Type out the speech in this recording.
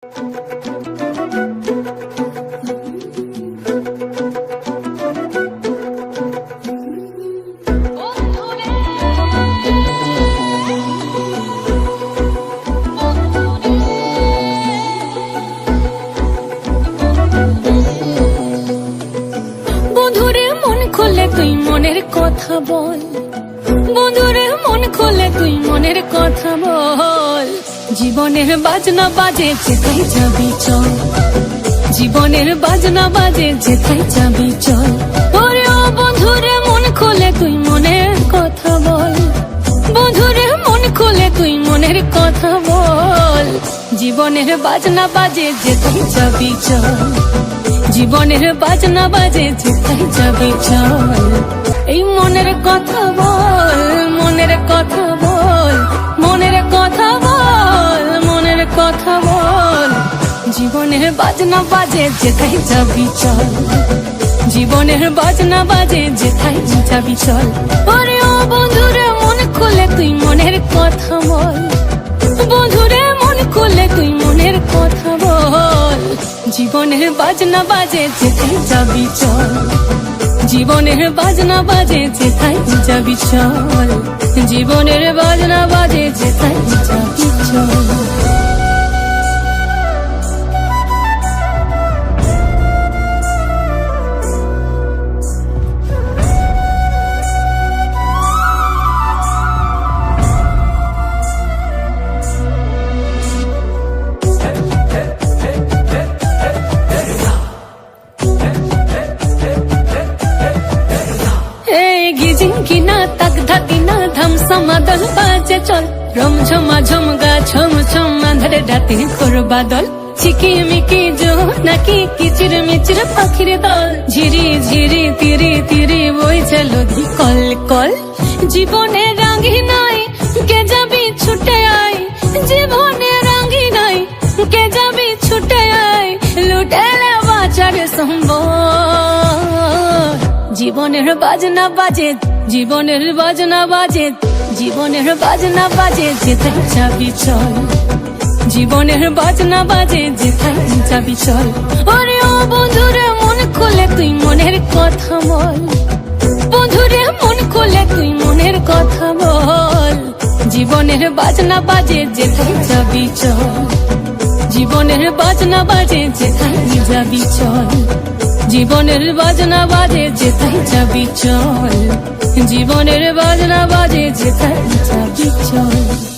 বন্ধুরে মন খুলে তুই মনের কথা বল, বন্ধুরে মন খুলে তুই মনের কথা বল। জীবনের বাজনা বাজে যেথায় যাবি চল, জীবনের বাজনা বাজে যেথায় যাবি চল। ওরে ও বন্ধুরে মন খুলে তুই মনের কথা বল, বন্ধুরে মন খুলে তুই মনের কথা বল। জীবনের বাজনা বাজে যেথায় যাবি চল, জীবনের বাজনা বাজে যেথায় যাবি চল। এই মনের কথা বল, মনের কথা বল, মনের কথা বল, মনের কথা বল। জীবনের বাজনা বাজে যেথায় যাবি চল, জীবনের বাজনা বাজে যেথায় যাবি চল। ওরে ও বন্ধুরে মন খুলে তুই মনের কথা বল, বন্ধুরে মন খুলে তুই মনের কথা বল। জীবনের বাজনা বাজে যেথায় যাবি চল, জীবনের বাজনা বাজে যেথায় যাবি চল, জীবনের বাজনা বাজে যেথায় যাবি চল। কিনা তাক ধাতিনা ধামসা মাদল বাজে চল, রম ঝমা ঝমগা ছম ছম আঁধারে রাতে খোর বাদল। চিকিমিকি জো নাকি কিচির মিচির পাখির দল, ঝিরি ঝিরি তিরি তিরি বইছে নদী কল কল। জীবনে রাঙ্গি নাই কে যাবি ছুটে আয়, জীবনে রাঙ্গি নাই কে যাবি ছুটে আয়। লুটেলে বাঁচার সম্ভব, জীবনের বাজনা বাজে, জীবনের বাজনা বাজে, জীবনের বাজনা বাজে যেথায় যাবি চল, জীবনের বাজনা বাজে যেথায় যাবি চল। ওরে ও বন্ধুরে মন খুলে তুই মনের কথা বল, বন্ধুরে মন খুলে তুই মনের কথা বল। জীবনের বাজনা বাজে যেথায় যাবি চল, জীবনের বাজনা বাজে যেথায় যাবি চল, জীবনের বাজনা বাজে যেথায় যাবি চল, জীবনের বাজনা বাজে যেথায় যাবি চল।